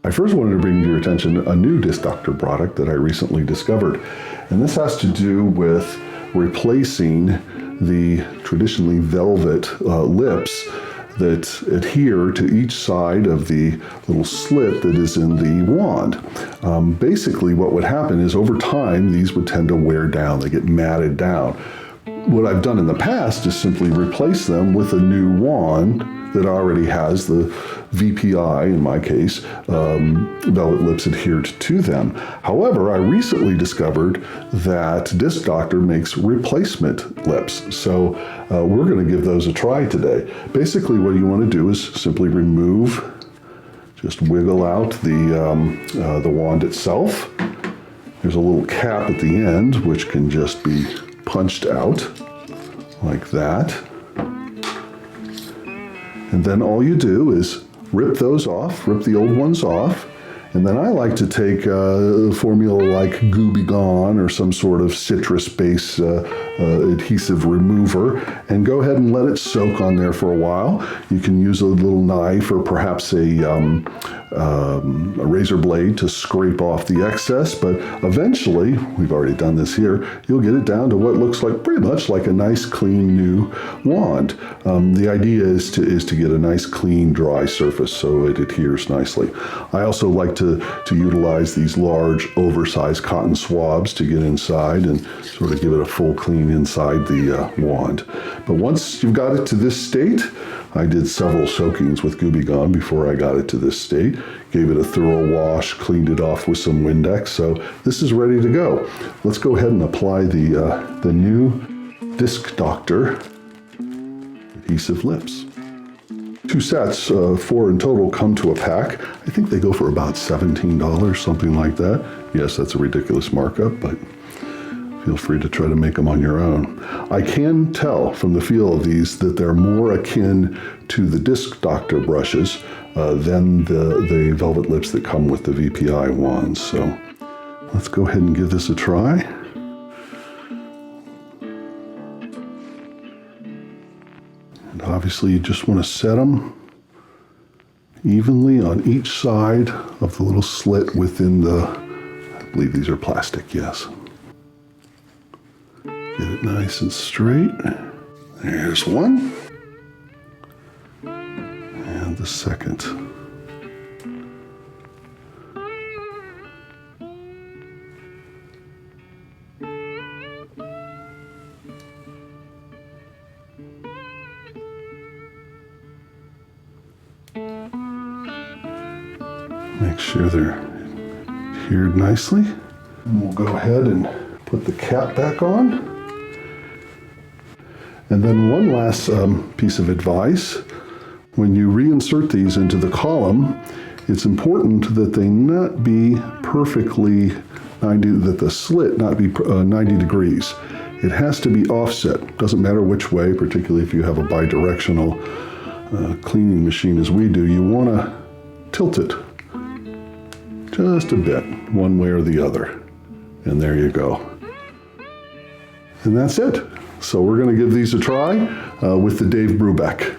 I first wanted to bring to your attention a new Disc Doctor product that I recently discovered. And this has to do with replacing the traditionally velvet lips that adhere to each side of the little slit that is in the wand. Basically, what would happen is over time, these would tend to wear down. They get matted down. What I've done in the past is simply replace them with a new wand that already has the VPI, in my case, velvet lips adhered to them. However, I recently discovered that Disc Doctor makes replacement lips. So we're going to give those a try today. Basically, what you want to do is simply remove, just wiggle out the wand itself. There's a little cap at the end, which can just be punched out like that. And then all you do is rip those off, rip the old ones off, and then I like to take a formula like Gooby Gone or some sort of citrus-based adhesive remover and go ahead and let it soak on there for a while. You can use a little knife or perhaps a razor blade to scrape off the excess, but eventually, we've already done this here, you'll get it down to what looks like pretty much like a nice clean new wand. The idea is to get a nice clean dry surface so it adheres nicely. I also like to utilize these large oversized cotton swabs to get inside and sort of give it a full clean inside the wand. But once you've got it to this state, I did several soakings with Gooby Gone before I got it to this state, gave it a thorough wash, cleaned it off with some Windex, so this is ready to go. Let's go ahead and apply the new Disc Doctor adhesive lips. 2 sets, 4 in total, come to a pack. I think they go for about $17, something like that. Yes, that's a ridiculous markup, but feel free to try to make them on your own. I can tell from the feel of these that they're more akin to the Disc Doctor brushes than the velvet lips that come with the VPI wands. So let's go ahead and give this a try. And obviously you just want to set them evenly on each side of the little slit within the, I believe these are plastic, yes. Get it nice and straight. There's one. And the second. Make sure they're adhered nicely. And we'll go ahead and put the cap back on. And then one last piece of advice. When you reinsert these into the column, it's important that they not be perfectly 90, that the slit not be 90 degrees. It has to be offset. Doesn't matter which way, particularly if you have a bidirectional cleaning machine as we do. You want to tilt it just a bit, one way or the other. And there you go. And that's it. So we're going to give these a try with the Dave Brubeck.